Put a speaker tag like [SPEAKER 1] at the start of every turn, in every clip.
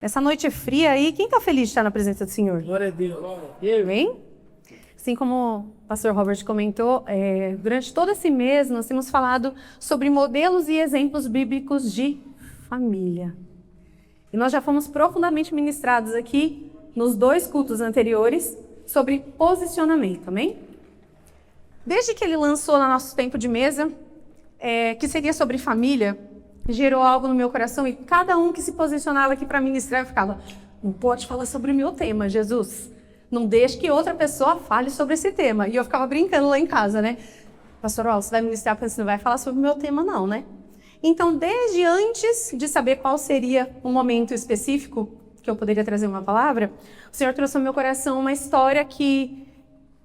[SPEAKER 1] Nessa noite fria aí, quem está feliz de estar na presença do Senhor?
[SPEAKER 2] Glória a Deus.
[SPEAKER 1] Amém? Assim como o pastor Robert comentou, durante todo esse mês nós temos falado sobre modelos e exemplos bíblicos de família. E nós já fomos profundamente ministrados aqui, nos 2 cultos anteriores, sobre posicionamento, amém? Desde que ele lançou no nosso tempo de mesa, que seria sobre família, gerou algo no meu coração e cada um que se posicionava aqui para ministrar, eu ficava, não pode falar sobre o meu tema, Jesus. Não deixe que outra pessoa fale sobre esse tema. E eu ficava brincando lá em casa, né? Pastor, você vai ministrar, porque você não vai falar sobre o meu tema não, né? Então, desde antes de saber qual seria um momento específico que eu poderia trazer uma palavra, o Senhor trouxe ao meu coração uma história que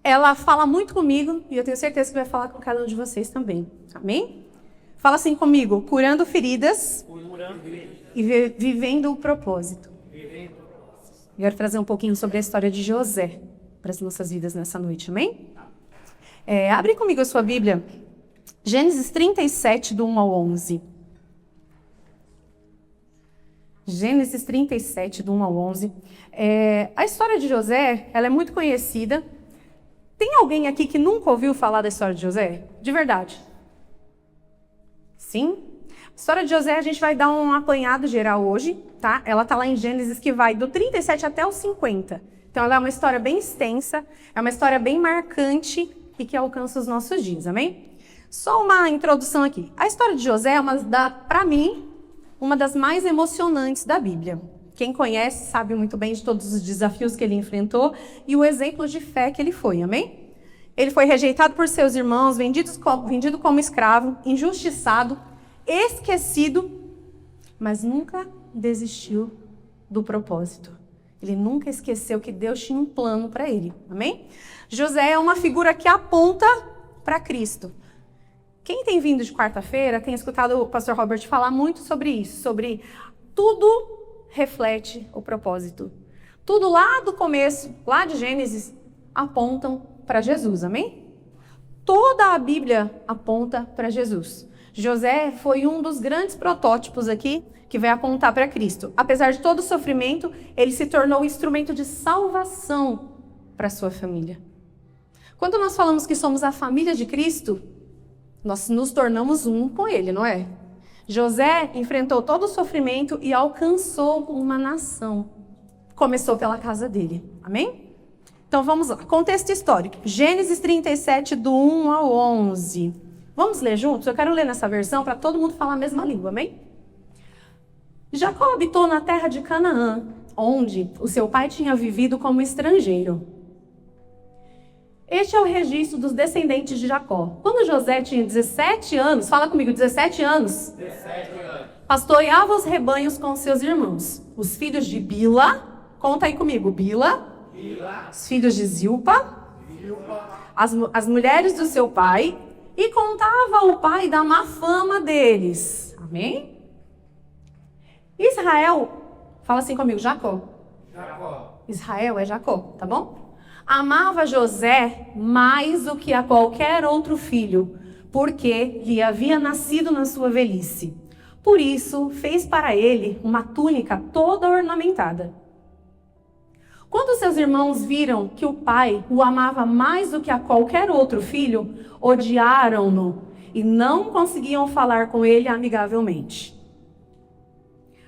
[SPEAKER 1] ela fala muito comigo e eu tenho certeza que vai falar com cada um de vocês também. Amém? Fala assim comigo, curando feridas e vivendo o propósito. Eu quero trazer um pouquinho sobre a história de José para as nossas vidas nessa noite, amém? Abre comigo a sua Bíblia, Gênesis 37, do 1 ao 11. Gênesis 37, do 1 ao 11. A história de José, ela é muito conhecida. Tem alguém aqui que nunca ouviu falar da história de José? De verdade? Sim? A história de José a gente vai dar um apanhado geral hoje, tá? Ela está lá em Gênesis que vai do 37 até o 50. Então ela é uma história bem extensa, é uma história bem marcante e que alcança os nossos dias, amém? Só uma introdução aqui. A história de José é para mim, uma das mais emocionantes da Bíblia. Quem conhece sabe muito bem de todos os desafios que ele enfrentou e o exemplo de fé que ele foi, amém? Ele foi rejeitado por seus irmãos, vendido como escravo, injustiçado, esquecido, mas nunca desistiu do propósito. Ele nunca esqueceu que Deus tinha um plano para ele, amém? José é uma figura que aponta para Cristo. Quem tem vindo de quarta-feira tem escutado o pastor Robert falar muito sobre isso, sobre tudo reflete o propósito. Tudo lá do começo, lá de Gênesis, apontam para Jesus, amém? Toda a Bíblia aponta para Jesus. José foi um dos grandes protótipos aqui que vai apontar para Cristo. Apesar de todo o sofrimento, ele se tornou um instrumento de salvação para sua família. Quando nós falamos que somos a família de Cristo, nós nos tornamos um com ele, não é? José enfrentou todo o sofrimento e alcançou uma nação. Começou pela casa dele, amém? Então vamos lá, contexto histórico. Gênesis 37, do 1 ao 11. Vamos ler juntos? Eu quero ler nessa versão para todo mundo falar a mesma língua, amém? Jacó habitou na terra de Canaã, onde o seu pai tinha vivido como estrangeiro. Este é o registro dos descendentes de Jacó. Quando José tinha 17 anos, fala comigo, 17 anos.
[SPEAKER 2] 17 anos.
[SPEAKER 1] Pastoreava os rebanhos com seus irmãos. Os filhos de Bila, conta aí comigo, Bila. Os filhos de Zilpa. As mulheres do seu pai. E contava ao pai da má fama deles. Amém? Israel, fala assim comigo, Jacó. Israel é Jacó, tá bom? Amava José mais do que a qualquer outro filho, porque lhe havia nascido na sua velhice. Por isso, fez para ele uma túnica toda ornamentada. Quando seus irmãos viram que o pai o amava mais do que a qualquer outro filho, odiaram-no e não conseguiam falar com ele amigavelmente.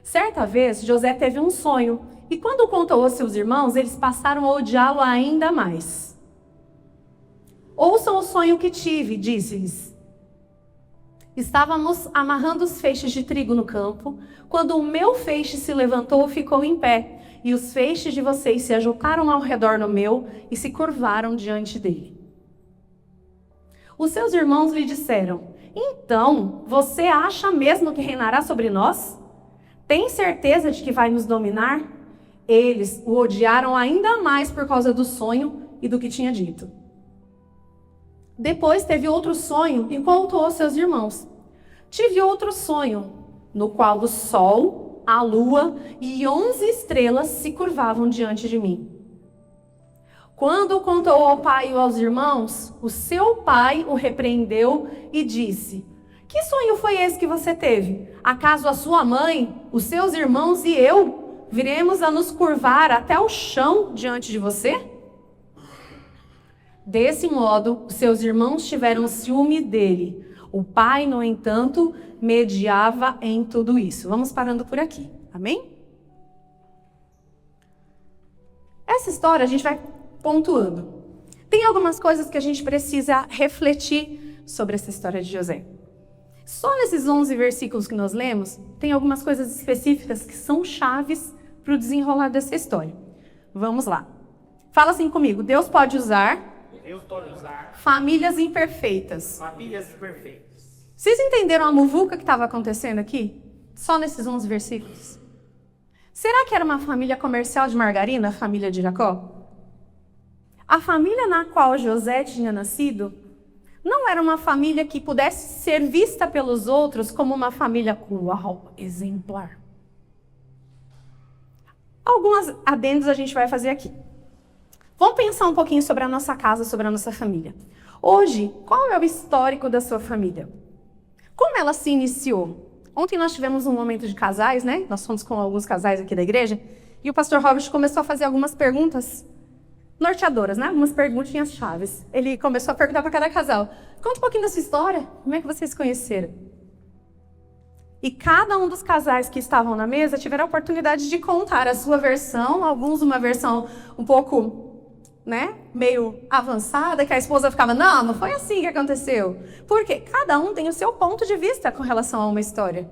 [SPEAKER 1] Certa vez, José teve um sonho e quando contou aos seus irmãos, eles passaram a odiá-lo ainda mais. Ouçam o sonho que tive, disse-lhes. Estávamos amarrando os feixes de trigo no campo, quando o meu feixe se levantou e ficou em pé, e os feixes de vocês se ajoelharam ao redor do meu e se curvaram diante dele. Os seus irmãos lhe disseram, então, você acha mesmo que reinará sobre nós? Tem certeza de que vai nos dominar? Eles o odiaram ainda mais por causa do sonho e do que tinha dito. Depois teve outro sonho e contou aos seus irmãos. Tive outro sonho, no qual o sol, a lua e 11 estrelas se curvavam diante de mim. Quando contou ao pai e aos irmãos, o seu pai o repreendeu e disse, que sonho foi esse que você teve? Acaso a sua mãe, os seus irmãos e eu viremos a nos curvar até o chão diante de você? Desse modo, seus irmãos tiveram ciúme dele. O pai, no entanto, mediava em tudo isso. Vamos parando por aqui. Amém? Essa história a gente vai pontuando. Tem algumas coisas que a gente precisa refletir sobre essa história de José. Só nesses 11 versículos que nós lemos, tem algumas coisas específicas que são chaves para o desenrolar dessa história. Vamos lá. Fala assim comigo. Deus pode usar famílias imperfeitas. Vocês entenderam a muvuca que estava acontecendo aqui? Só nesses 11 versículos. Será que era uma família comercial de margarina, a família de Jacó? A família na qual José tinha nascido não era uma família que pudesse ser vista pelos outros como uma família uau, exemplar. Algumas adendos a gente vai fazer aqui. Vamos pensar um pouquinho sobre a nossa casa, sobre a nossa família. Hoje, qual é o histórico da sua família? Como ela se iniciou? Ontem nós tivemos um momento de casais, né? Nós fomos com alguns casais aqui da igreja, e o pastor Robert começou a fazer algumas perguntas norteadoras, né? Algumas perguntinhas chaves. Ele começou a perguntar para cada casal. Conta um pouquinho da sua história. Como é que vocês se conheceram? E cada um dos casais que estavam na mesa tiveram a oportunidade de contar a sua versão, alguns uma versão um pouco, né, meio avançada, que a esposa ficava, não foi assim que aconteceu. Porque cada um tem o seu ponto de vista com relação a uma história.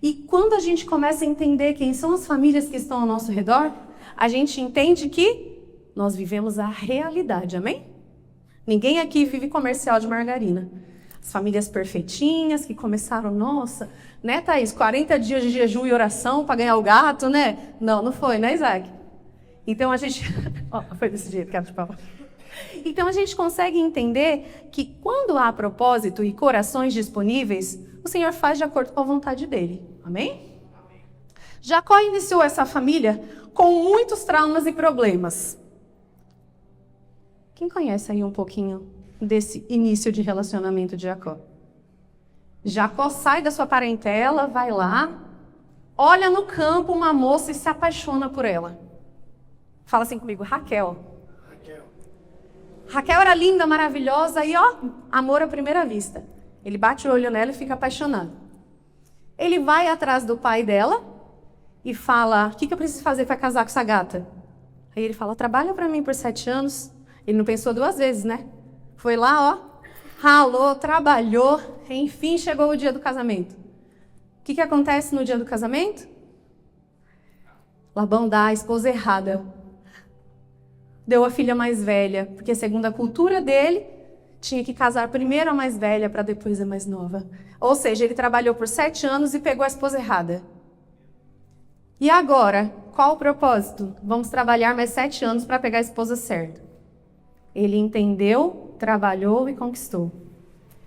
[SPEAKER 1] E quando a gente começa a entender quem são as famílias que estão ao nosso redor, a gente entende que nós vivemos a realidade, amém? Ninguém aqui vive comercial de margarina. As famílias perfeitinhas que começaram, nossa, né, Thaís? 40 dias de jejum e oração para ganhar o gato, né? Não foi, né, Isaac? Então a gente... foi desse jeito, cara de pau. Então a gente consegue entender que quando há propósito e corações disponíveis, o Senhor faz de acordo com a vontade dele. Amém? Jacó iniciou essa família com muitos traumas e problemas. Quem conhece aí um pouquinho desse início de relacionamento de Jacó? Jacó sai da sua parentela, vai lá, olha no campo uma moça e se apaixona por ela. Fala assim comigo, Raquel. Raquel era linda, maravilhosa e amor à primeira vista. Ele bate o olho nela e fica apaixonado. Ele vai atrás do pai dela e fala, o que eu preciso fazer para casar com essa gata? Aí ele fala, trabalha para mim por 7 anos. Ele não pensou 2 vezes, né? Foi lá, ralou, trabalhou, enfim, chegou o dia do casamento. O que acontece no dia do casamento? Labão dá a esposa errada. Deu a filha mais velha, porque segundo a cultura dele, tinha que casar primeiro a mais velha para depois a mais nova. Ou seja, ele trabalhou por 7 anos e pegou a esposa errada. E agora, qual o propósito? Vamos trabalhar mais 7 anos para pegar a esposa certa. Ele entendeu, trabalhou e conquistou.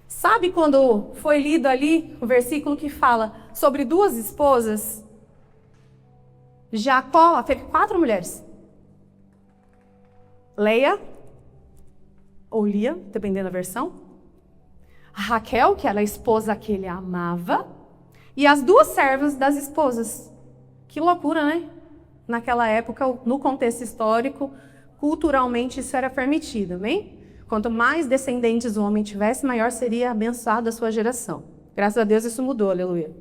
[SPEAKER 1] Sabe quando foi lido ali o versículo que fala sobre 2 esposas? Jacó teve 4 mulheres. Leia, ou Lia, dependendo da versão. Raquel, que era a esposa que ele amava. E as 2 servas das esposas. Que loucura, né? Naquela época, no contexto histórico, culturalmente isso era permitido, amém? Quanto mais descendentes o homem tivesse, maior seria abençoada a sua geração. Graças a Deus isso mudou, aleluia.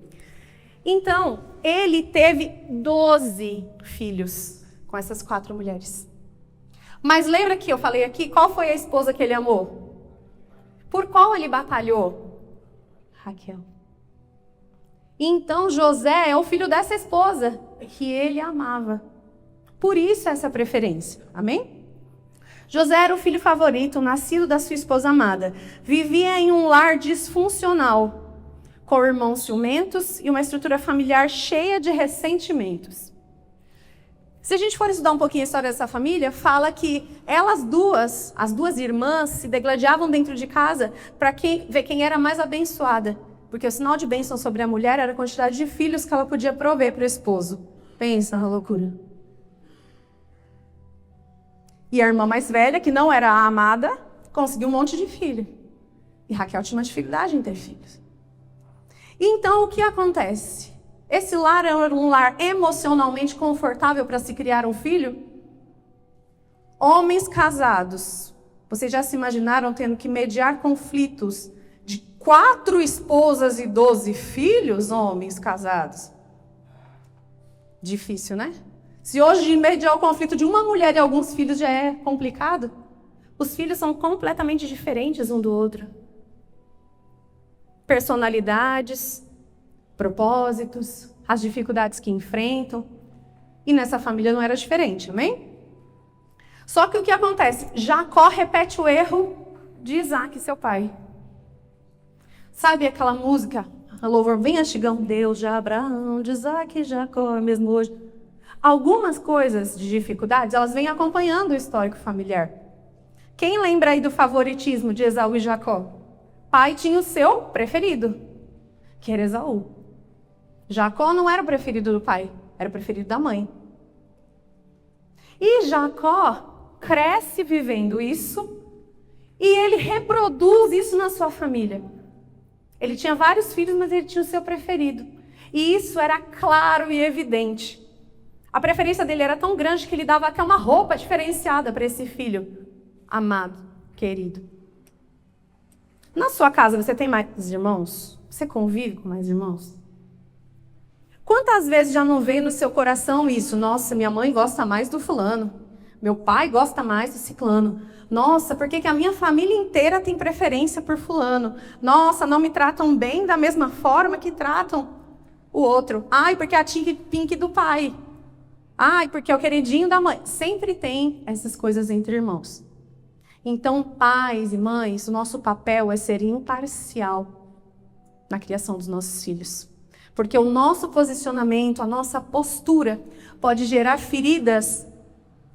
[SPEAKER 1] Então, ele teve 12 filhos com essas 4 mulheres. Mas lembra que eu falei aqui, qual foi a esposa que ele amou? Por qual ele batalhou? Raquel. Então José é o filho dessa esposa que ele amava. Por isso essa preferência, amém? José era o filho favorito, nascido da sua esposa amada. Vivia em um lar disfuncional, com irmãos ciumentos e uma estrutura familiar cheia de ressentimentos. Se a gente for estudar um pouquinho a história dessa família, fala que as duas irmãs, se degladiavam dentro de casa para ver quem era mais abençoada. Porque o sinal de bênção sobre a mulher era a quantidade de filhos que ela podia prover para o esposo. Pensa na loucura. E a irmã mais velha, que não era a amada, conseguiu um monte de filho. E Raquel tinha uma dificuldade em ter filhos. Então, o que acontece? Esse lar era um lar emocionalmente confortável para se criar um filho? Homens casados, vocês já se imaginaram tendo que mediar conflitos de 4 esposas e 12 filhos, homens casados? Difícil, né? Se hoje mediar o conflito de uma mulher e alguns filhos já é complicado, os filhos são completamente diferentes um do outro. Personalidades, propósitos, as dificuldades que enfrentam. E nessa família não era diferente, amém? Só que o que acontece? Jacó repete o erro de Isaac, seu pai. Sabe aquela música, a louvor bem antigão, Deus de Abraão, de Isaac e Jacó, mesmo hoje. Algumas coisas de dificuldades, elas vêm acompanhando o histórico familiar. Quem lembra aí do favoritismo de Esaú e Jacó? Pai tinha o seu preferido, que era Esaú. Jacó não era o preferido do pai, era o preferido da mãe. E Jacó cresce vivendo isso e ele reproduz isso na sua família. Ele tinha vários filhos, mas ele tinha o seu preferido. E isso era claro e evidente. A preferência dele era tão grande que ele dava até uma roupa diferenciada para esse filho amado, querido. Na sua casa você tem mais irmãos? Você convive com mais irmãos? Quantas vezes já não veio no seu coração isso? Nossa, minha mãe gosta mais do fulano. Meu pai gosta mais do ciclano. Nossa, por que a minha família inteira tem preferência por fulano? Nossa, não me tratam bem da mesma forma que tratam o outro. Ai, porque é a tia Pink do pai. Ai, porque é o queridinho da mãe. Sempre tem essas coisas entre irmãos. Então, pais e mães, o nosso papel é ser imparcial na criação dos nossos filhos. Porque o nosso posicionamento, a nossa postura pode gerar feridas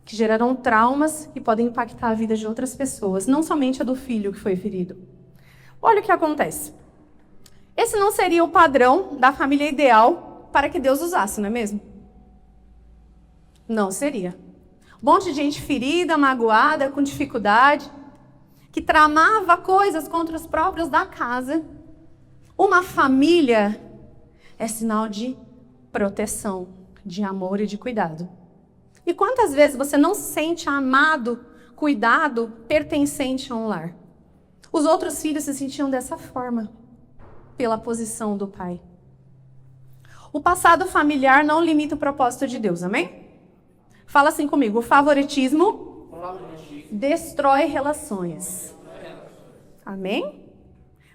[SPEAKER 1] que gerarão traumas e podem impactar a vida de outras pessoas, não somente a do filho que foi ferido. Olha o que acontece. Esse não seria o padrão da família ideal para que Deus usasse, não é mesmo? Não seria. Um monte de gente ferida, magoada, com dificuldade, que tramava coisas contra os próprios da casa. Uma família é sinal de proteção, de amor e de cuidado. E quantas vezes você não se sente amado, cuidado, pertencente a um lar? Os outros filhos se sentiam dessa forma, pela posição do pai. O passado familiar não limita o propósito de Deus, amém? Fala assim comigo, o favoritismo destrói relações. Amém?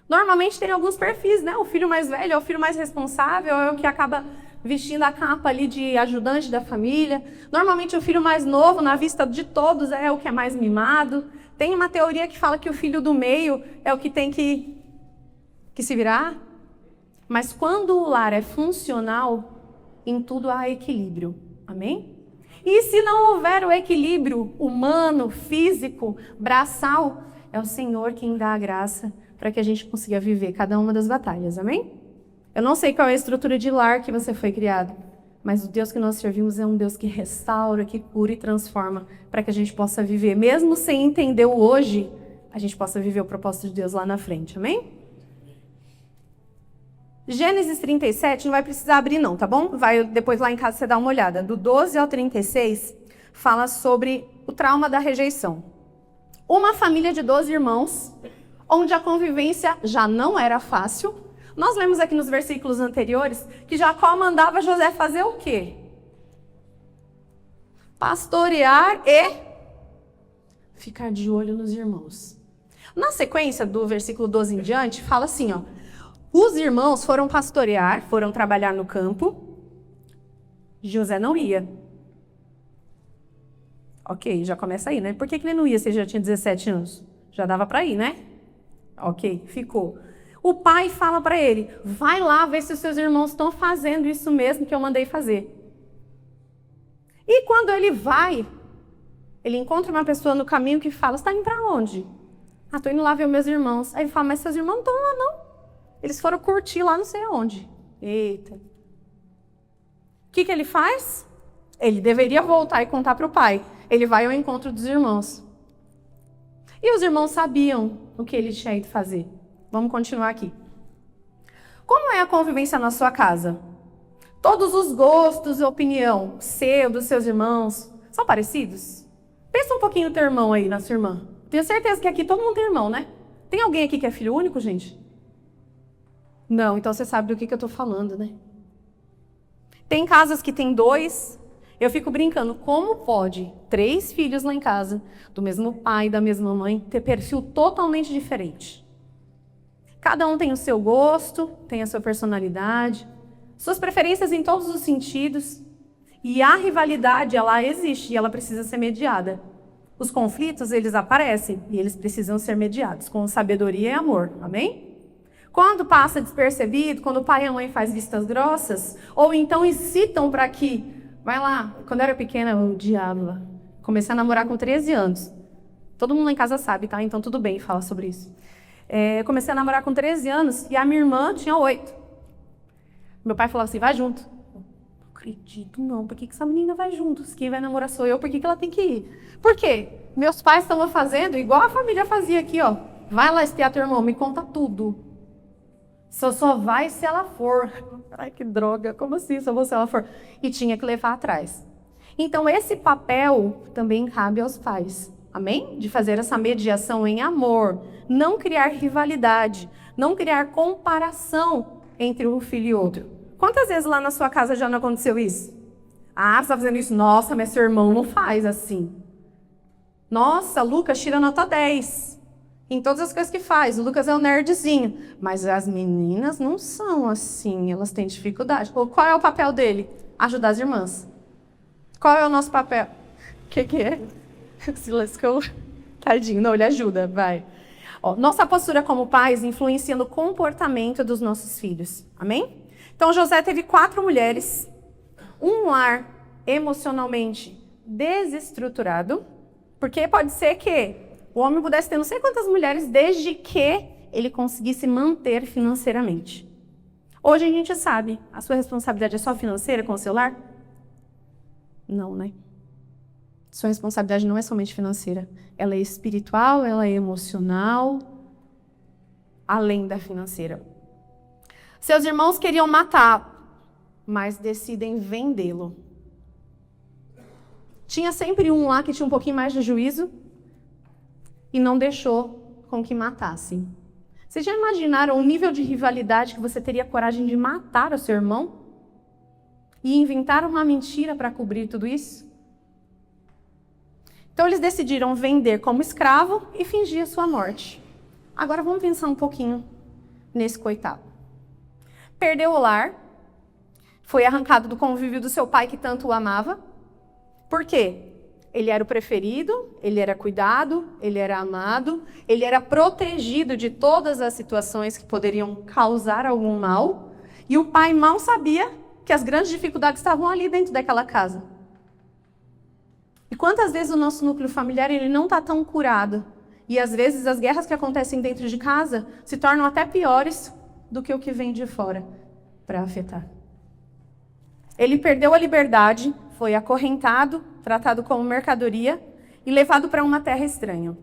[SPEAKER 1] Normalmente tem alguns perfis, né? O filho mais velho é o filho mais responsável, é o que acaba vestindo a capa ali de ajudante da família. Normalmente o filho mais novo, na vista de todos, é o que é mais mimado. Tem uma teoria que fala que o filho do meio é o que tem que se virar. Mas quando o lar é funcional, em tudo há equilíbrio. Amém? E se não houver o equilíbrio humano, físico, braçal, é o Senhor quem dá a graça para que a gente consiga viver cada uma das batalhas, amém? Eu não sei qual é a estrutura de lar que você foi criado, mas o Deus que nós servimos é um Deus que restaura, que cura e transforma, para que a gente possa viver, mesmo sem entender o hoje, a gente possa viver o propósito de Deus lá na frente, amém? Gênesis 37, não vai precisar abrir não, tá bom? Vai depois lá em casa você dá uma olhada. Do 12 ao 36, fala sobre o trauma da rejeição. Uma família de 12 irmãos, onde a convivência já não era fácil. Nós lemos aqui nos versículos anteriores que Jacó mandava José fazer o quê? Pastorear e ficar de olho nos irmãos. Na sequência do versículo 12 em diante, fala assim, ó. Os irmãos foram pastorear, foram trabalhar no campo. José não ia. Ok, já começa aí, né? Por que ele não ia se ele já tinha 17 anos? Já dava para ir, né? Ok, ficou. O pai fala para ele, vai lá ver se os seus irmãos estão fazendo isso mesmo que eu mandei fazer. E quando ele vai, ele encontra uma pessoa no caminho que fala, você está indo para onde? Ah, estou indo lá ver os meus irmãos. Aí ele fala, mas seus irmãos não estão lá não. Eles foram curtir lá não sei aonde. Eita. O que ele faz? Ele deveria voltar e contar para o pai. Ele vai ao encontro dos irmãos. E os irmãos sabiam o que ele tinha ido fazer. Vamos continuar aqui. Como é a convivência na sua casa? Todos os gostos e opinião seu, dos seus irmãos, são parecidos? Pensa um pouquinho no teu irmão aí, na sua irmã. Tenho certeza que aqui todo mundo tem irmão, né? Tem alguém aqui que é filho único, gente? Não, então você sabe do que eu tô falando, né? Tem casas que tem 2. Eu fico brincando, como pode 3 filhos lá em casa, do mesmo pai, da mesma mãe, ter perfil totalmente diferente? Cada um tem o seu gosto, tem a sua personalidade, suas preferências em todos os sentidos. E a rivalidade, ela existe e ela precisa ser mediada. Os conflitos, eles aparecem e eles precisam ser mediados com sabedoria e amor, amém? Quando passa despercebido, quando o pai e a mãe fazem vistas grossas, ou então incitam para que, vai lá, quando eu era pequena, eu odiava. Comecei a namorar com 13 anos. Todo mundo lá em casa sabe, tá? Então tudo bem falar sobre isso. Eu comecei a namorar com 13 anos e a minha irmã tinha 8. Meu pai falava assim, vai junto. Não acredito, não. Por que essa menina vai junto? Quem vai namorar sou eu, por que ela tem que ir? Por quê? Meus pais estavam fazendo igual a família fazia aqui, ó. Vai lá espiar teu irmão, me conta tudo. Só vai se ela for. Ai, que droga, como assim só vou se ela for? E tinha que levar atrás. Então, esse papel também cabe aos pais. Amém? De fazer essa mediação em amor. Não criar rivalidade. Não criar comparação entre um filho e outro. Quantas vezes lá na sua casa já não aconteceu isso? Ah, você está fazendo isso? Nossa, mas seu irmão não faz assim. Nossa, Lucas tira nota 10. Em todas as coisas que faz. O Lucas é um nerdzinho. Mas as meninas não são assim. Elas têm dificuldade. Qual é o papel dele? Ajudar as irmãs. Qual é o nosso papel? O que é? Se lascou. Tadinho. Não, ele ajuda. Vai. Ó, nossa postura como pais influencia no comportamento dos nossos filhos. Amém? Então, José teve 4 mulheres. Um lar emocionalmente desestruturado. Porque pode ser que o homem pudesse ter não sei quantas mulheres, desde que ele conseguisse manter financeiramente. Hoje a gente sabe, a sua responsabilidade é só financeira com o seu lar? Não, né? Sua responsabilidade não é somente financeira. Ela é espiritual, ela é emocional, além da financeira. Seus irmãos queriam matar, mas decidem vendê-lo. Tinha sempre um lá que tinha um pouquinho mais de juízo, e não deixou com que matassem. Vocês já imaginaram o nível de rivalidade que você teria coragem de matar o seu irmão? E inventar uma mentira para cobrir tudo isso? Então eles decidiram vender como escravo e fingir a sua morte. Agora vamos pensar um pouquinho nesse coitado. Perdeu o lar, foi arrancado do convívio do seu pai que tanto o amava. Por quê? Ele era o preferido, ele era cuidado, ele era amado, ele era protegido de todas as situações que poderiam causar algum mal. E o pai mal sabia que as grandes dificuldades estavam ali dentro daquela casa. E quantas vezes o nosso núcleo familiar ele não está tão curado? E às vezes as guerras que acontecem dentro de casa se tornam até piores do que o que vem de fora para afetar. Ele perdeu a liberdade, foi acorrentado, tratado como mercadoria e levado para uma terra estranha.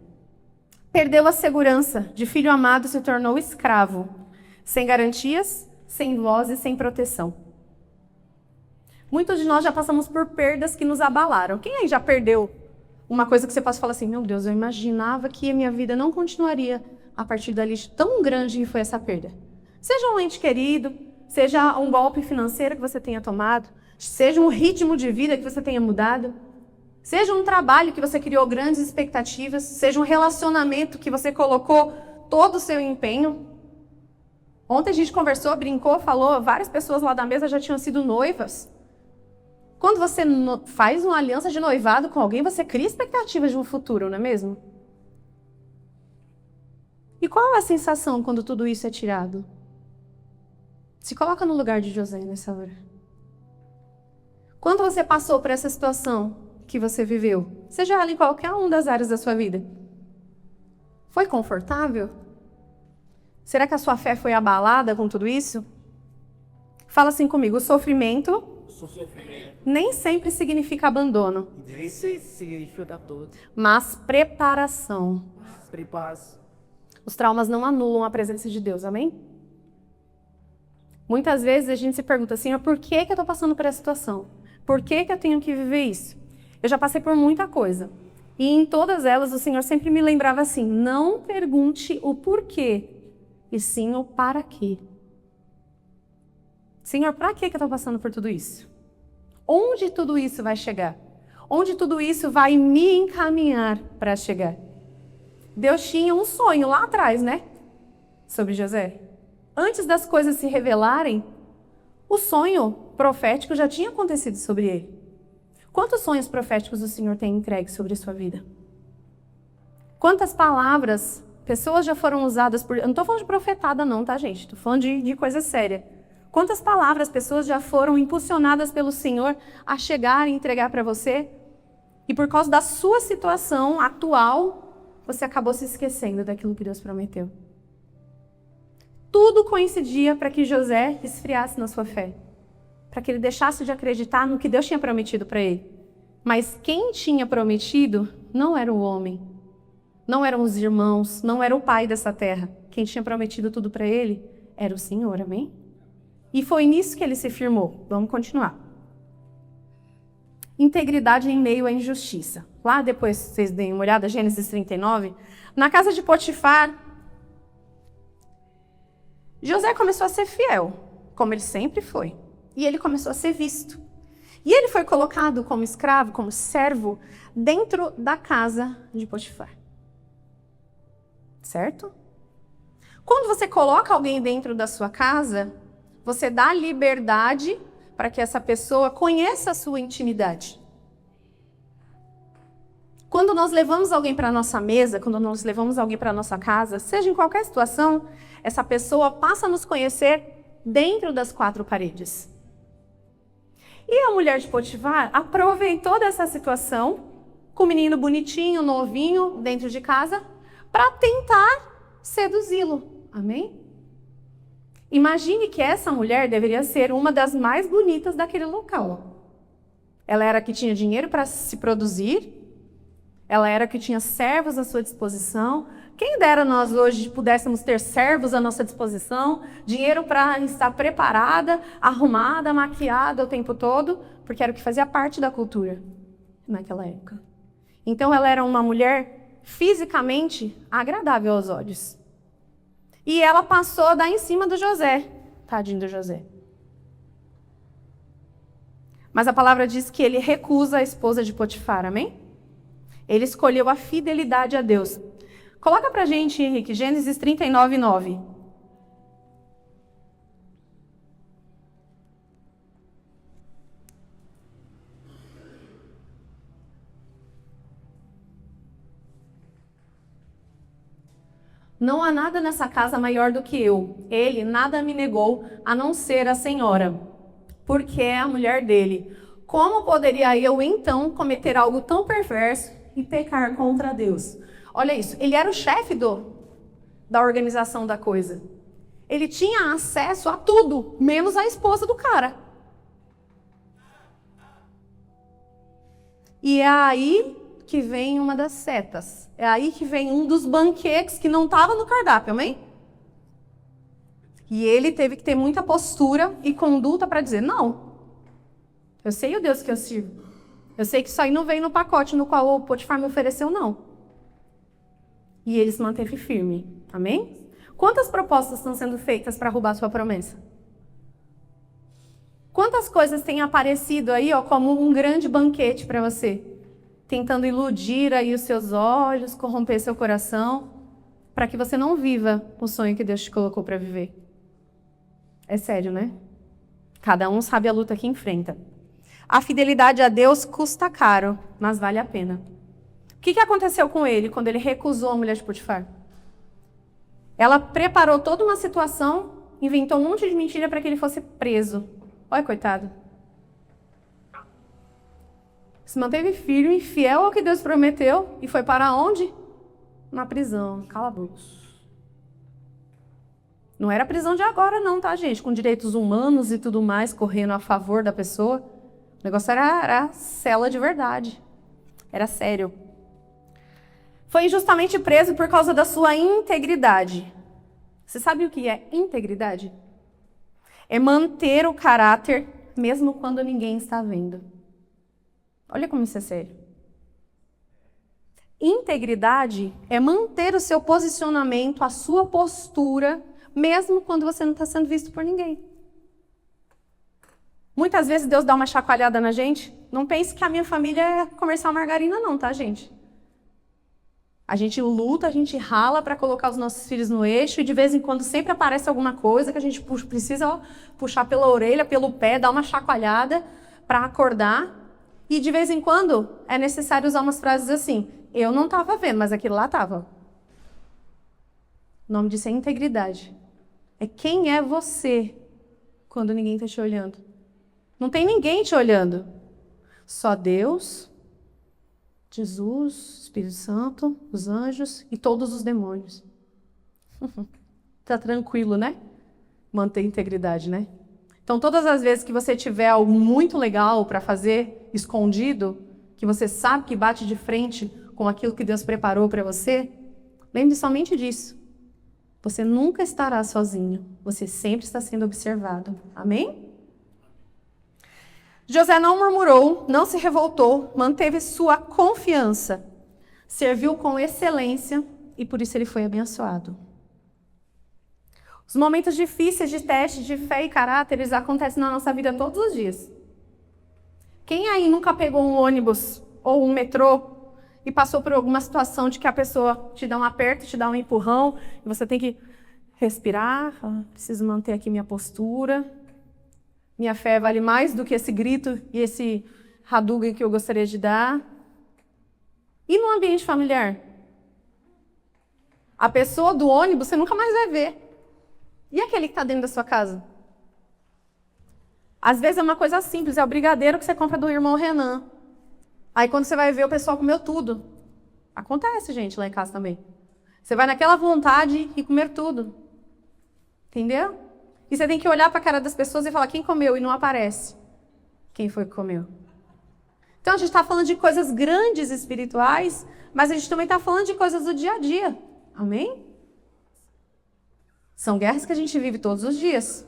[SPEAKER 1] Perdeu a segurança, de filho amado se tornou escravo, sem garantias, sem voz e sem proteção. Muitos de nós já passamos por perdas que nos abalaram. Quem aí já perdeu uma coisa que você possa falar assim, meu Deus, eu imaginava que a minha vida não continuaria a partir dali, tão grande que foi essa perda? Seja um ente querido, seja um golpe financeiro que você tenha tomado, seja um ritmo de vida que você tenha mudado, seja um trabalho que você criou grandes expectativas, seja um relacionamento que você colocou todo o seu empenho. Ontem a gente conversou, brincou, falou, várias pessoas lá da mesa já tinham sido noivas. Quando você faz uma aliança de noivado com alguém, você cria expectativas de um futuro, não é mesmo? E qual é a sensação quando tudo isso é tirado? Se coloca no lugar de José nessa hora. Quando você passou por essa situação que você viveu, seja ela em qualquer uma das áreas da sua vida, foi confortável? Será que a sua fé foi abalada com tudo isso? Fala assim comigo, o sofrimento nem sempre significa abandono, mas preparação. Os traumas não anulam a presença de Deus, amém? Muitas vezes a gente se pergunta, Senhor, por que eu estou passando por essa situação? Por que eu tenho que viver isso? Eu já passei por muita coisa. E em todas elas o Senhor sempre me lembrava assim, não pergunte o porquê, e sim o para quê. Senhor, para que eu estou passando por tudo isso? Onde tudo isso vai chegar? Onde tudo isso vai me encaminhar para chegar? Deus tinha um sonho lá atrás, né? Sobre José. Antes das coisas se revelarem, o sonho profético já tinha acontecido sobre ele. Quantos sonhos proféticos o Senhor tem entregue sobre a sua vida? Quantas palavras, pessoas já foram usadas por... Eu não estou falando de profetada não, tá, gente? Estou falando de coisa séria. Quantas palavras, pessoas já foram impulsionadas pelo Senhor a chegar e entregar para você? E por causa da sua situação atual, você acabou se esquecendo daquilo que Deus prometeu. Tudo coincidia para que José esfriasse na sua fé. Para que ele deixasse de acreditar no que Deus tinha prometido para ele. Mas quem tinha prometido não era o homem. Não eram os irmãos, não era o pai dessa terra. Quem tinha prometido tudo para ele era o Senhor, amém? E foi nisso que ele se firmou. Vamos continuar. Integridade em meio à injustiça. Lá depois, vocês deem uma olhada, Gênesis 39. Na casa de Potifar, José começou a ser fiel, como ele sempre foi. E ele começou a ser visto. E ele foi colocado como escravo, como servo, dentro da casa de Potifar. Certo? Quando você coloca alguém dentro da sua casa, você dá liberdade para que essa pessoa conheça a sua intimidade. Quando nós levamos alguém para a nossa mesa, quando nós levamos alguém para a nossa casa, seja em qualquer situação, essa pessoa passa a nos conhecer dentro das quatro paredes. E a mulher de Potifar aproveitou dessa situação, com o menino bonitinho, novinho, dentro de casa, para tentar seduzi-lo. Amém? Imagine que essa mulher deveria ser uma das mais bonitas daquele local. Ela era a que tinha dinheiro para se produzir, ela era a que tinha servos à sua disposição. Quem dera nós hoje pudéssemos ter servos à nossa disposição, dinheiro para estar preparada, arrumada, maquiada o tempo todo, porque era o que fazia parte da cultura naquela época. Então ela era uma mulher fisicamente agradável aos olhos. E ela passou a dar em cima do José. Tadinho do José. Mas a palavra diz que ele recusa a esposa de Potifar, amém? Ele escolheu a fidelidade a Deus. Coloca pra gente, Henrique, Gênesis 39, 9. Não há nada nessa casa maior do que eu. Ele nada me negou, a não ser a senhora, porque é a mulher dele. Como poderia eu, então, cometer algo tão perverso e pecar contra Deus? Olha isso, ele era o chefe da organização da coisa. Ele tinha acesso a tudo, menos a esposa do cara. E é aí que vem uma das setas. É aí que vem um dos banquetes que não estava no cardápio, amém? E ele teve que ter muita postura e conduta para dizer, não, eu sei o Deus que eu sirvo. Eu sei que isso aí não veio no pacote no qual o Potifar me ofereceu, não. E ele se manteve firme, amém? Quantas propostas estão sendo feitas para roubar sua promessa? Quantas coisas têm aparecido aí, ó, como um grande banquete para você? Tentando iludir aí os seus olhos, corromper seu coração, para que você não viva o sonho que Deus te colocou para viver. É sério, né? Cada um sabe a luta que enfrenta. A fidelidade a Deus custa caro, mas vale a pena. O que aconteceu com ele quando ele recusou a mulher de Potifar? Ela preparou toda uma situação, inventou um monte de mentira para que ele fosse preso. Olha, coitado. Se manteve firme, fiel ao que Deus prometeu, e foi para onde? Na prisão, calabouço. Não era prisão de agora não, tá, gente? Com direitos humanos e tudo mais, correndo a favor da pessoa. O negócio era cela de verdade. Era sério. Foi injustamente preso por causa da sua integridade. Você sabe o que é integridade? É manter o caráter mesmo quando ninguém está vendo. Olha como isso é sério. Integridade é manter o seu posicionamento, a sua postura, mesmo quando você não está sendo visto por ninguém. Muitas vezes Deus dá uma chacoalhada na gente. Não pense que a minha família é comercial margarina não, tá, gente? A gente luta, a gente rala para colocar os nossos filhos no eixo e de vez em quando sempre aparece alguma coisa que a gente precisa puxar pela orelha, pelo pé, dar uma chacoalhada para acordar. E de vez em quando é necessário usar umas frases assim: eu não estava vendo, mas aquilo lá estava. O nome disso é integridade. É quem é você quando ninguém está te olhando. Não tem ninguém te olhando. Só Deus, Jesus, Espírito Santo, os anjos e todos os demônios. Tá tranquilo, né? Manter integridade, né? Então, todas as vezes que você tiver algo muito legal para fazer, escondido, que você sabe que bate de frente com aquilo que Deus preparou para você, lembre somente disso. Você nunca estará sozinho. Você sempre está sendo observado. Amém? José não murmurou, não se revoltou, manteve sua confiança, serviu com excelência e por isso ele foi abençoado. Os momentos difíceis de teste de fé e caráter, eles acontecem na nossa vida todos os dias. Quem aí nunca pegou um ônibus ou um metrô e passou por alguma situação de que a pessoa te dá um aperto, te dá um empurrão, e você tem que respirar, preciso manter aqui minha postura. Minha fé vale mais do que esse grito e esse Hadouken que eu gostaria de dar. E no ambiente familiar? A pessoa do ônibus você nunca mais vai ver. E aquele que está dentro da sua casa? Às vezes é uma coisa simples, é o brigadeiro que você compra do irmão Renan. Aí quando você vai ver, o pessoal comeu tudo. Acontece, gente, lá em casa também. Você vai naquela vontade e comer tudo. Entendeu? E você tem que olhar para a cara das pessoas e falar quem comeu e não aparece. Quem foi que comeu? Então a gente está falando de coisas grandes espirituais, mas a gente também está falando de coisas do dia a dia. Amém? São guerras que a gente vive todos os dias.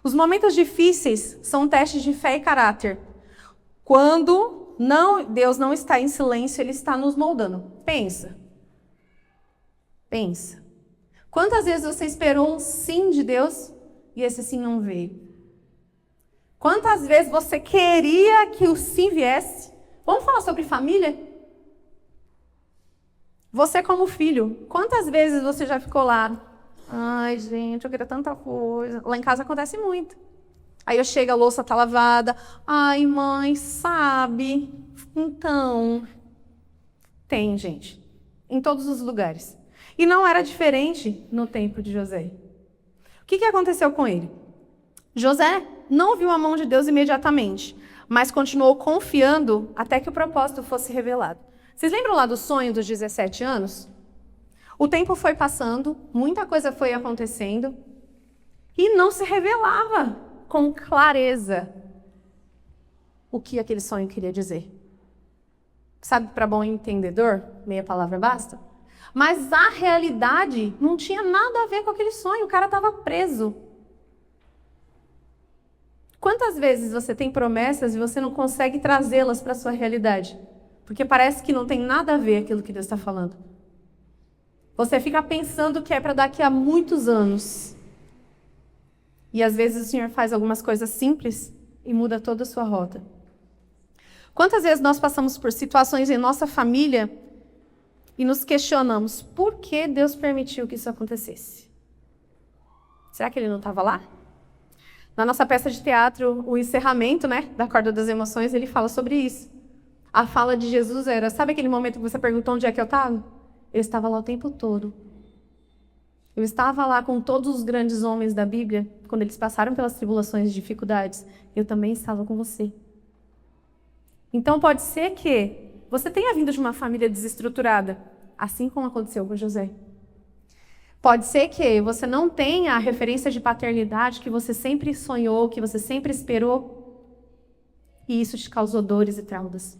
[SPEAKER 1] Os momentos difíceis são testes de fé e caráter. Quando Deus não está em silêncio, Ele está nos moldando. Pensa. Pensa. Quantas vezes você esperou um sim de Deus e esse sim não veio? Quantas vezes você queria que o sim viesse? Vamos falar sobre família? Você como filho, quantas vezes você já ficou lá? Ai, gente, eu queria tanta coisa. Lá em casa acontece muito. Aí eu chego, a louça tá lavada. Ai, mãe, sabe? Então, tem, gente. Em todos os lugares. E não era diferente no tempo de José. O que aconteceu com ele? José não viu a mão de Deus imediatamente, mas continuou confiando até que o propósito fosse revelado. Vocês lembram lá do sonho dos 17 anos? O tempo foi passando, muita coisa foi acontecendo, e não se revelava com clareza o que aquele sonho queria dizer. Sabe, para bom entendedor, meia palavra basta? Mas a realidade não tinha nada a ver com aquele sonho, o cara estava preso. Quantas vezes você tem promessas e você não consegue trazê-las para a sua realidade? Porque parece que não tem nada a ver aquilo que Deus está falando. Você fica pensando que é para daqui a muitos anos. E às vezes o Senhor faz algumas coisas simples e muda toda a sua rota. Quantas vezes nós passamos por situações em nossa família e nos questionamos por que Deus permitiu que isso acontecesse? Será que Ele não estava lá? Na nossa peça de teatro, o encerramento, da Corda das Emoções, ele fala sobre isso. A fala de Jesus era, sabe aquele momento que você perguntou onde é que eu estava? Eu estava lá o tempo todo. Eu estava lá com todos os grandes homens da Bíblia, quando eles passaram pelas tribulações e dificuldades. Eu também estava com você. Então pode ser que você tenha vindo de uma família desestruturada, assim como aconteceu com José. Pode ser que você não tenha a referência de paternidade que você sempre sonhou, que você sempre esperou, e isso te causou dores e traumas.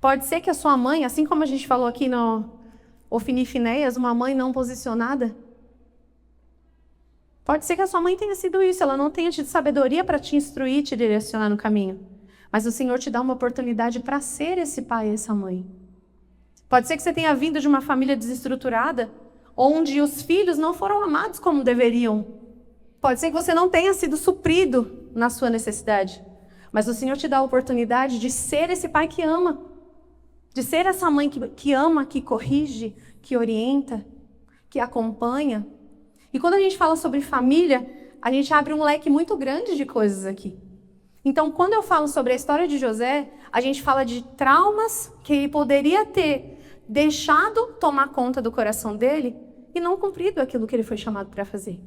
[SPEAKER 1] Pode ser que a sua mãe, assim como a gente falou aqui no Ofini e Finéias, uma mãe não posicionada, Pode ser que a sua mãe tenha sido isso, ela não tenha tido sabedoria para te instruir, te direcionar no caminho. Mas o Senhor te dá uma oportunidade para ser esse pai e essa mãe. Pode ser que você tenha vindo de uma família desestruturada, onde os filhos não foram amados como deveriam. Pode ser que você não tenha sido suprido na sua necessidade. Mas o Senhor te dá a oportunidade de ser esse pai que ama. De ser essa mãe que ama, que corrige, que orienta, que acompanha. E quando a gente fala sobre família, a gente abre um leque muito grande de coisas aqui. Então, quando eu falo sobre a história de José, a gente fala de traumas que ele poderia ter deixado tomar conta do coração dele e não cumprido aquilo que ele foi chamado para fazer.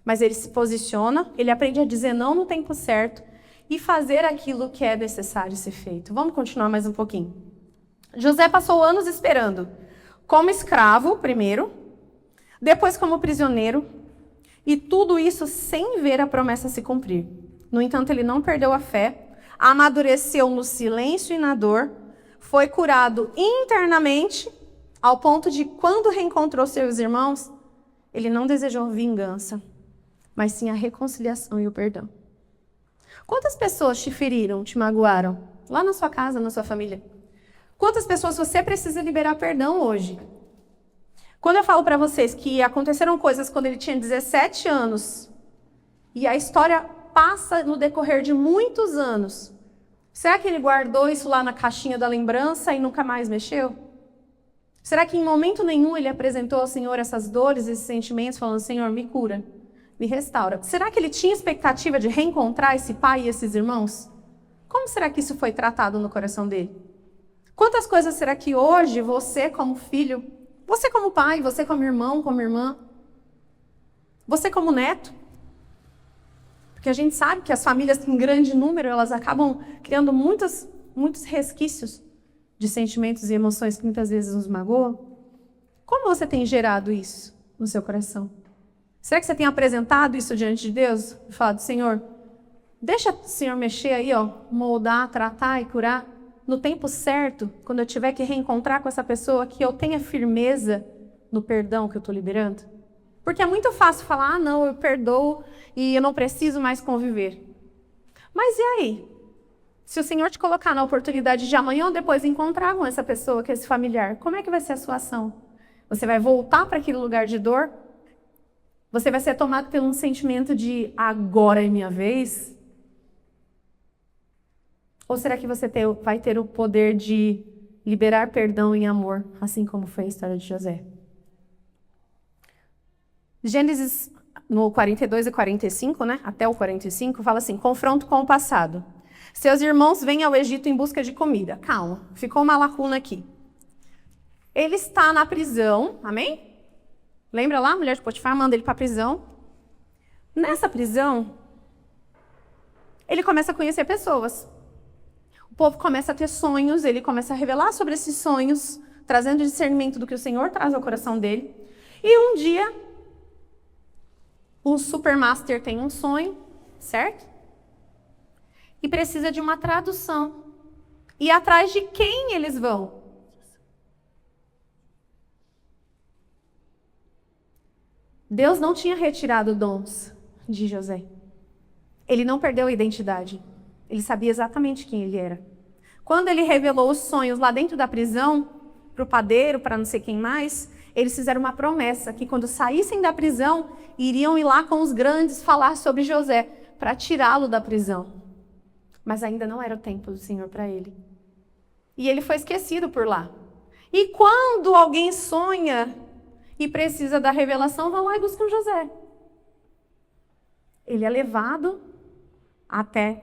[SPEAKER 1] Mas ele se posiciona, ele aprende a dizer não no tempo certo e fazer aquilo que é necessário ser feito. Vamos continuar mais um pouquinho. José passou anos esperando, como escravo primeiro, depois como prisioneiro, e tudo isso sem ver a promessa se cumprir. No entanto, ele não perdeu a fé, amadureceu no silêncio e na dor, foi curado internamente, ao ponto de, quando reencontrou seus irmãos, ele não desejou vingança, mas sim a reconciliação e o perdão. Quantas pessoas te feriram, te magoaram? Lá na sua casa, na sua família? Quantas pessoas você precisa liberar perdão hoje? Quando eu falo para vocês que aconteceram coisas quando ele tinha 17 anos, e a história passa no decorrer de muitos anos, será que ele guardou isso lá na caixinha da lembrança e nunca mais mexeu? Será que em momento nenhum ele apresentou ao Senhor essas dores, esses sentimentos, falando, Senhor, me cura, me restaura? Será que ele tinha expectativa de reencontrar esse pai e esses irmãos? Como será que isso foi tratado no coração dele? Quantas coisas será que hoje você como filho, você como pai, você como irmão, como irmã, você como neto? Porque a gente sabe que as famílias em grande número, elas acabam criando muitos resquícios de sentimentos e emoções que muitas vezes nos magoam. Como você tem gerado isso no seu coração? Será que você tem apresentado isso diante de Deus? E falado, Senhor, deixa o Senhor mexer aí, ó, moldar, tratar e curar. No tempo certo, quando eu tiver que reencontrar com essa pessoa, que eu tenha firmeza no perdão que eu estou liberando. Porque é muito fácil falar, não, eu perdoo e eu não preciso mais conviver. Mas e aí? Se o Senhor te colocar na oportunidade de amanhã ou depois encontrar com essa pessoa, com esse familiar, como é que vai ser a sua ação? Você vai voltar para aquele lugar de dor? Você vai ser tomado por um sentimento de agora é minha vez? Ou será que você vai ter o poder de liberar perdão em amor, assim como foi a história de José? Gênesis, no 42 e 45, né, até o 45, fala assim, confronto com o passado. Seus irmãos vêm ao Egito em busca de comida. Calma, ficou uma lacuna aqui. Ele está na prisão, amém? Lembra lá, a mulher de Potifar manda ele para a prisão. Nessa prisão, ele começa a conhecer pessoas. O povo começa a ter sonhos, ele começa a revelar sobre esses sonhos, trazendo discernimento do que o Senhor traz ao coração dele. E um dia, o supermaster tem um sonho, certo? E precisa de uma tradução. E atrás de quem eles vão? Deus não tinha retirado dons de José. Ele não perdeu a identidade. Ele sabia exatamente quem ele era. Quando ele revelou os sonhos lá dentro da prisão, para o padeiro, para não sei quem mais, eles fizeram uma promessa que quando saíssem da prisão, iriam ir lá com os grandes falar sobre José, para tirá-lo da prisão. Mas ainda não era o tempo do Senhor para ele. E ele foi esquecido por lá. E quando alguém sonha e precisa da revelação, vão lá e buscam José. Ele é levado até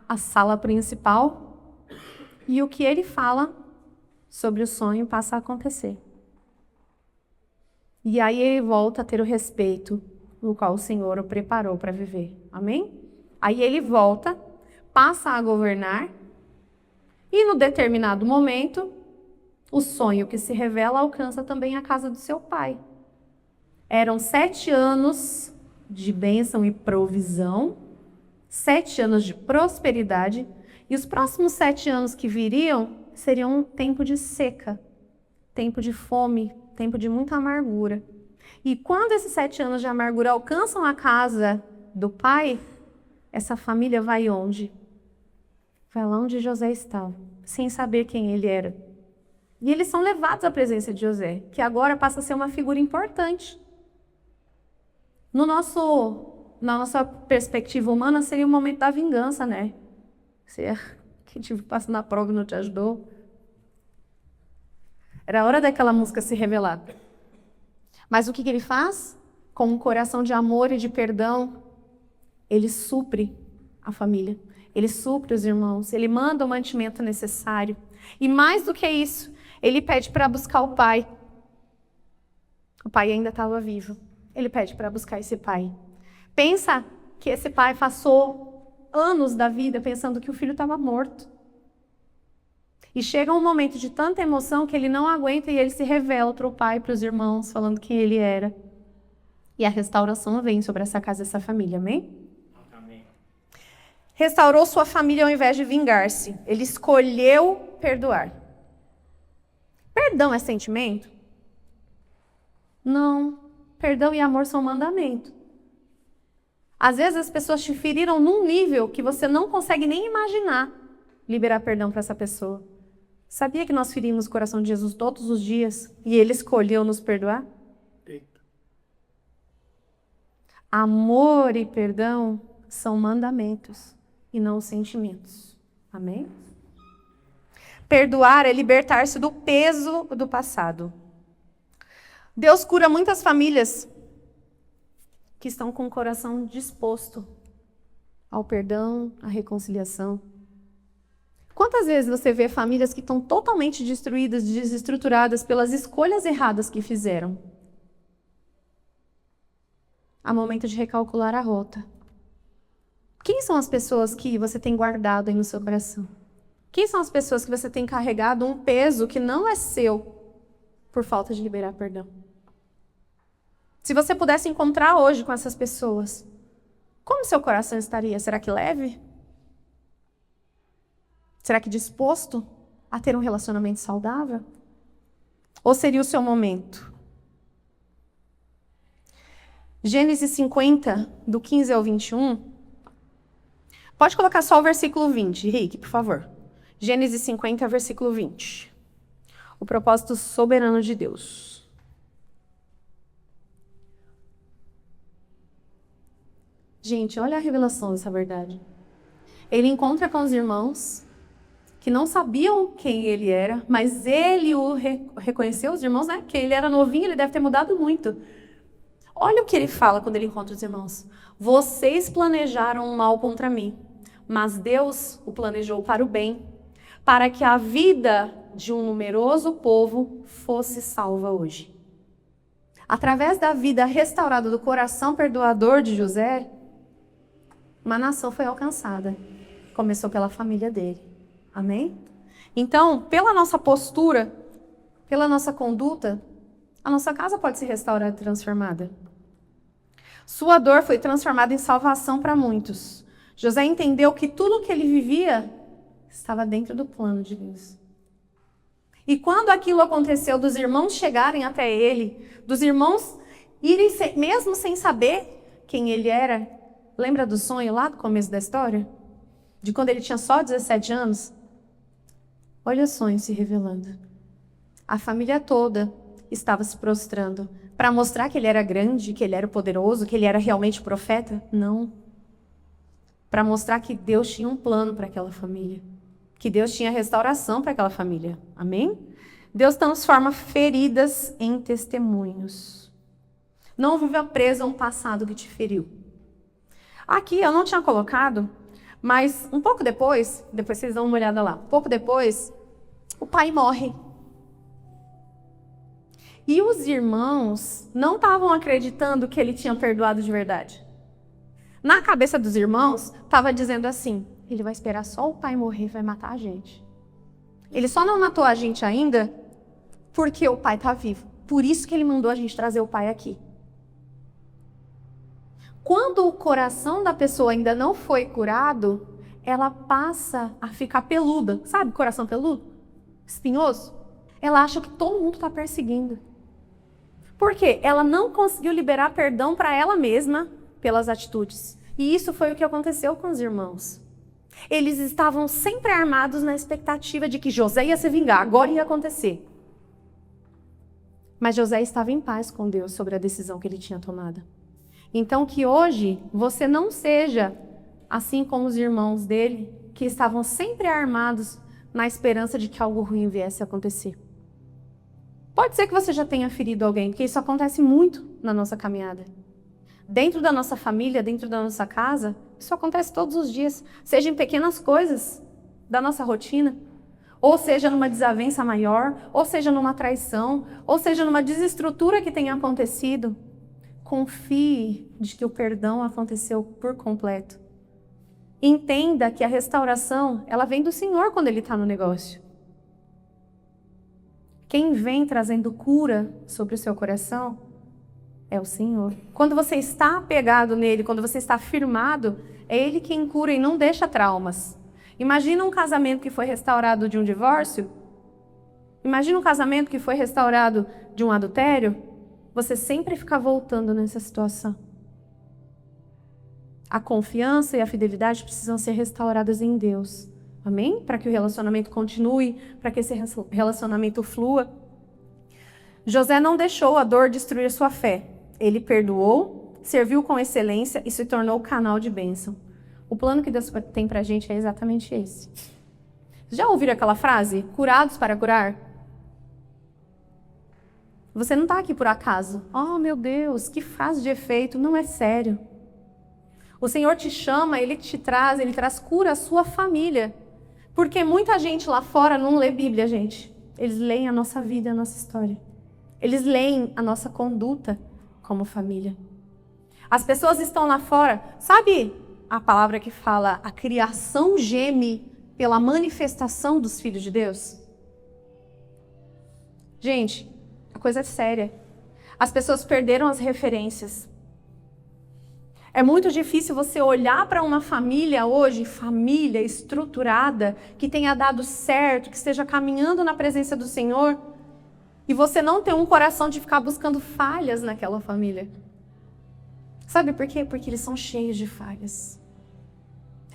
[SPEAKER 1] a sala principal e o que ele fala sobre o sonho passa a acontecer. E aí ele volta a ter o respeito no qual o Senhor o preparou para viver. Amém? Aí ele volta, passa a governar e no determinado momento o sonho que se revela alcança também a casa do seu pai. Eram 7 anos de bênção e provisão, 7 anos de prosperidade, e os próximos 7 anos que viriam seriam um tempo de seca, tempo de fome, tempo de muita amargura. E quando esses 7 anos de amargura alcançam a casa do pai, essa família vai onde? Vai lá onde José estava, sem saber quem ele era. E eles são levados à presença de José, que agora passa a ser uma figura importante. Na nossa perspectiva humana, seria o momento da vingança, né? Quem te passa na prova e não te ajudou. Era a hora daquela música se revelar. Mas o que ele faz? Com um coração de amor e de perdão, ele supre a família. Ele supre os irmãos. Ele manda o mantimento necessário. E mais do que isso, ele pede para buscar o pai. O pai ainda estava vivo. Ele pede para buscar esse pai. Pensa que esse pai passou anos da vida pensando que o filho estava morto. E chega um momento de tanta emoção que ele não aguenta e ele se revela para o pai, para os irmãos, falando quem ele era. E a restauração vem sobre essa casa, essa família, amém? Amém. Restaurou sua família ao invés de vingar-se. Ele escolheu perdoar. Perdão é sentimento? Não. Perdão e amor são mandamento. Às vezes as pessoas te feriram num nível que você não consegue nem imaginar liberar perdão para essa pessoa. Sabia que nós ferimos o coração de Jesus todos os dias e ele escolheu nos perdoar? Eita. Amor e perdão são mandamentos e não sentimentos. Amém? Perdoar é libertar-se do peso do passado. Deus cura muitas famílias que estão com o coração disposto ao perdão, à reconciliação. Quantas vezes você vê famílias que estão totalmente destruídas, desestruturadas pelas escolhas erradas que fizeram? Há momento de recalcular a rota. Quem são as pessoas que você tem guardado aí no seu coração? Quem são as pessoas que você tem carregado um peso que não é seu por falta de liberar perdão? Se você pudesse encontrar hoje com essas pessoas, como seu coração estaria? Será que leve? Será que disposto a ter um relacionamento saudável? Ou seria o seu momento? Gênesis 50, do 15 ao 21. Pode colocar só o versículo 20, Rick, por favor. Gênesis 50, versículo 20. O propósito soberano de Deus. Gente, olha a revelação dessa verdade. Ele encontra com os irmãos que não sabiam quem ele era, mas ele o reconheceu, os irmãos, né? Que ele era novinho, ele deve ter mudado muito. Olha o que ele fala quando ele encontra os irmãos. Vocês planejaram um mal contra mim, mas Deus o planejou para o bem, para que a vida de um numeroso povo fosse salva hoje. Através da vida restaurada do coração perdoador de José, uma nação foi alcançada. Começou pela família dele. Amém? Então, pela nossa postura, pela nossa conduta, a nossa casa pode ser restaurada e transformada. Sua dor foi transformada em salvação para muitos. José entendeu que tudo o que ele vivia estava dentro do plano de Deus. E quando aquilo aconteceu, dos irmãos chegarem até ele, dos irmãos irem, mesmo sem saber quem ele era, lembra do sonho lá do começo da história? De quando ele tinha só 17 anos? Olha o sonho se revelando. A família toda estava se prostrando para mostrar que ele era grande, que ele era poderoso, que ele era realmente profeta? Não. Para mostrar que Deus tinha um plano para aquela família. Que Deus tinha restauração para aquela família. Amém? Deus transforma feridas em testemunhos. Não viva preso a um passado que te feriu. Aqui eu não tinha colocado, mas um pouco depois vocês dão uma olhada lá, um pouco depois, o pai morre. E os irmãos não estavam acreditando que ele tinha perdoado de verdade. Na cabeça dos irmãos, estava dizendo assim, ele vai esperar só o pai morrer e vai matar a gente. Ele só não matou a gente ainda porque o pai está vivo. Por isso que ele mandou a gente trazer o pai aqui. Quando o coração da pessoa ainda não foi curado, ela passa a ficar peluda. Sabe coração peludo? Espinhoso? Ela acha que todo mundo está perseguindo. Por quê? Ela não conseguiu liberar perdão para ela mesma pelas atitudes. E isso foi o que aconteceu com os irmãos. Eles estavam sempre armados na expectativa de que José ia se vingar, agora ia acontecer. Mas José estava em paz com Deus sobre a decisão que ele tinha tomado. Então que hoje você não seja assim como os irmãos dele, que estavam sempre armados na esperança de que algo ruim viesse a acontecer. Pode ser que você já tenha ferido alguém, porque isso acontece muito na nossa caminhada. Dentro da nossa família, dentro da nossa casa, isso acontece todos os dias, seja em pequenas coisas da nossa rotina, ou seja numa desavença maior, ou seja numa traição, ou seja numa desestrutura que tenha acontecido. Confie de que o perdão aconteceu por completo. Entenda que a restauração, ela vem do Senhor quando Ele está no negócio. Quem vem trazendo cura sobre o seu coração é o Senhor. Quando você está apegado nele, quando você está firmado, é Ele quem cura e não deixa traumas. Imagina um casamento que foi restaurado de um divórcio. Imagina um casamento que foi restaurado de um adultério. Você sempre fica voltando nessa situação. A confiança e a fidelidade precisam ser restauradas em Deus. Amém? Para que o relacionamento continue, para que esse relacionamento flua. José não deixou a dor destruir sua fé. Ele perdoou, serviu com excelência e se tornou canal de bênção. O plano que Deus tem para a gente é exatamente esse. Já ouviram aquela frase? Curados para curar? Você não está aqui por acaso. Oh, meu Deus, que frase de efeito. Não é sério. O Senhor te chama, Ele traz cura à sua família. Porque muita gente lá fora não lê Bíblia, gente. Eles leem a nossa vida, a nossa história. Eles leem a nossa conduta como família. As pessoas estão lá fora. Sabe a palavra que fala a criação geme pela manifestação dos filhos de Deus? Gente, a coisa é séria. As pessoas perderam as referências. É muito difícil você olhar para uma família hoje, família estruturada, que tenha dado certo, que esteja caminhando na presença do Senhor, e você não ter um coração de ficar buscando falhas naquela família. Sabe por quê? Porque eles são cheios de falhas.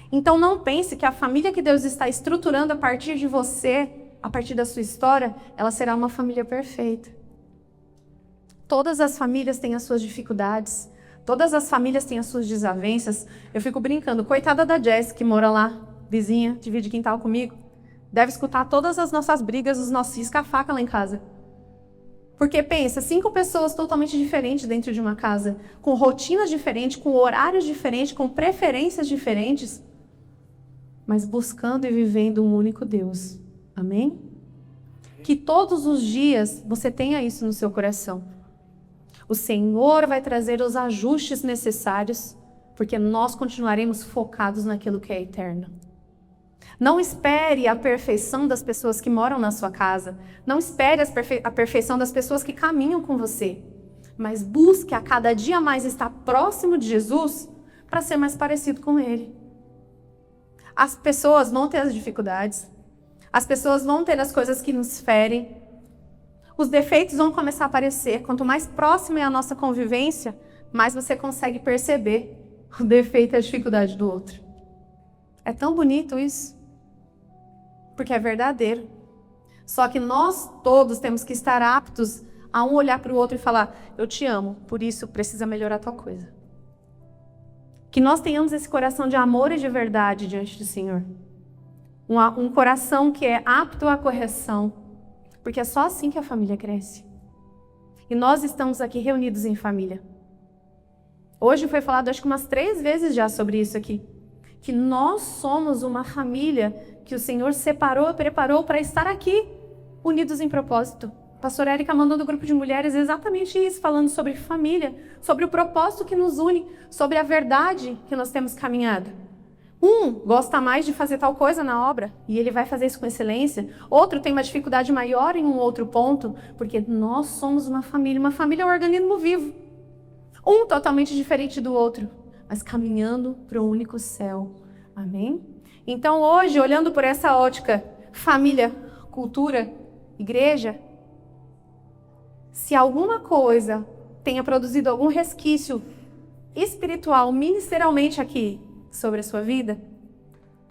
[SPEAKER 1] Então não pense que a família que Deus está estruturando a partir de você, a partir da sua história, ela será uma família perfeita. Todas as famílias têm as suas dificuldades. Todas as famílias têm as suas desavenças. Eu fico brincando, coitada da Jess, que mora lá, vizinha, divide quintal comigo. Deve escutar todas as nossas brigas, os nossos risca-faca lá em casa. Porque pensa, 5 pessoas totalmente diferentes dentro de uma casa, com rotinas diferentes, com horários diferentes, com preferências diferentes, mas buscando e vivendo um único Deus. Amém? Que todos os dias você tenha isso no seu coração. O Senhor vai trazer os ajustes necessários, porque nós continuaremos focados naquilo que é eterno. Não espere a perfeição das pessoas que moram na sua casa. Não espere a perfeição das pessoas que caminham com você. Mas busque a cada dia mais estar próximo de Jesus para ser mais parecido com Ele. As pessoas vão ter as dificuldades. As pessoas vão ter as coisas que nos ferem. Os defeitos vão começar a aparecer. Quanto mais próxima é a nossa convivência, mais você consegue perceber o defeito e a dificuldade do outro. É tão bonito isso. Porque é verdadeiro. Só que nós todos temos que estar aptos a um olhar para o outro e falar, eu te amo, por isso precisa melhorar a tua coisa. Que nós tenhamos esse coração de amor e de verdade diante do Senhor. Um coração que é apto à correção. Porque é só assim que a família cresce. E nós estamos aqui reunidos em família. Hoje foi falado acho que umas 3 vezes já sobre isso aqui. Que nós somos uma família que o Senhor separou, preparou para estar aqui, unidos em propósito. A pastora Érica mandou do grupo de mulheres exatamente isso, falando sobre família, sobre o propósito que nos une, sobre a verdade que nós temos caminhado. Um gosta mais de fazer tal coisa na obra, e ele vai fazer isso com excelência. Outro tem uma dificuldade maior em um outro ponto, porque nós somos uma família é um organismo vivo. Um totalmente diferente do outro, mas caminhando para um único céu. Amém? Então hoje, olhando por essa ótica, família, cultura, igreja, Se alguma coisa tenha produzido algum resquício espiritual, ministerialmente aqui, sobre a sua vida,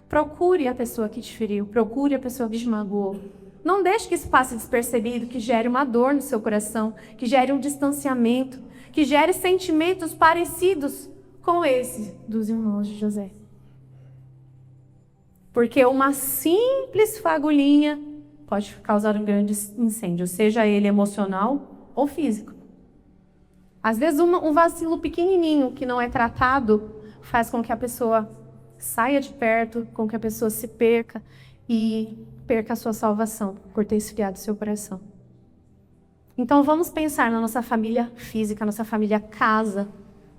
[SPEAKER 1] procure a pessoa que te feriu, procure a pessoa que te magoou. Não deixe que isso passe despercebido, que gere uma dor no seu coração, que gere um distanciamento, que gere sentimentos parecidos com esse dos irmãos de José. Porque uma simples fagulhinha pode causar um grande incêndio, seja ele emocional ou físico. Às vezes um vacilo pequenininho que não é tratado faz com que a pessoa saia de perto, com que a pessoa se perca e perca a sua salvação por ter esfriado seu coração. Então vamos pensar na nossa família física, nossa família casa,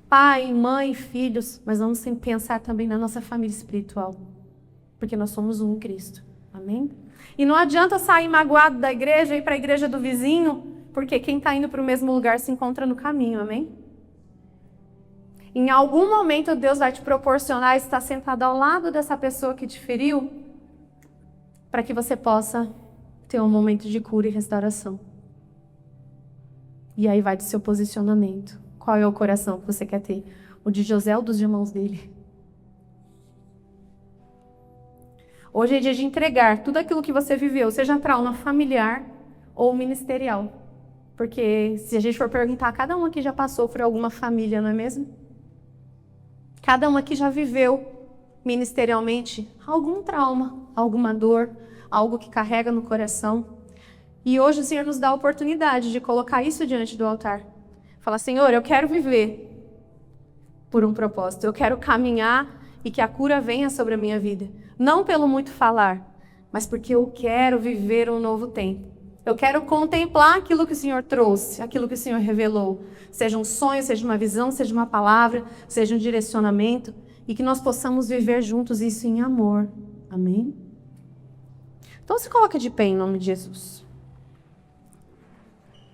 [SPEAKER 1] pai, mãe, filhos, mas vamos pensar também na nossa família espiritual, porque nós somos um em Cristo. Amém? E não adianta sair magoado da igreja e ir para a igreja do vizinho, porque quem está indo para o mesmo lugar se encontra no caminho, amém? Em algum momento Deus vai te proporcionar estar sentado ao lado dessa pessoa que te feriu, para que você possa ter um momento de cura e restauração. E aí vai do seu posicionamento. Qual é o coração que você quer ter? O de José ou dos irmãos dele? Hoje é dia de entregar tudo aquilo que você viveu, seja trauma familiar ou ministerial. Porque se a gente for perguntar, cada um aqui já passou por alguma família, não é mesmo? Cada um aqui já viveu ministerialmente algum trauma, alguma dor, algo que carrega no coração. E hoje o Senhor nos dá a oportunidade de colocar isso diante do altar. Falar, Senhor, eu quero viver por um propósito. Eu quero caminhar e que a cura venha sobre a minha vida. Não pelo muito falar, mas porque eu quero viver um novo tempo. Eu quero contemplar aquilo que o Senhor trouxe, aquilo que o Senhor revelou. Seja um sonho, seja uma visão, seja uma palavra, seja um direcionamento. E que nós possamos viver juntos isso em amor. Amém? Então se coloca de pé em nome de Jesus.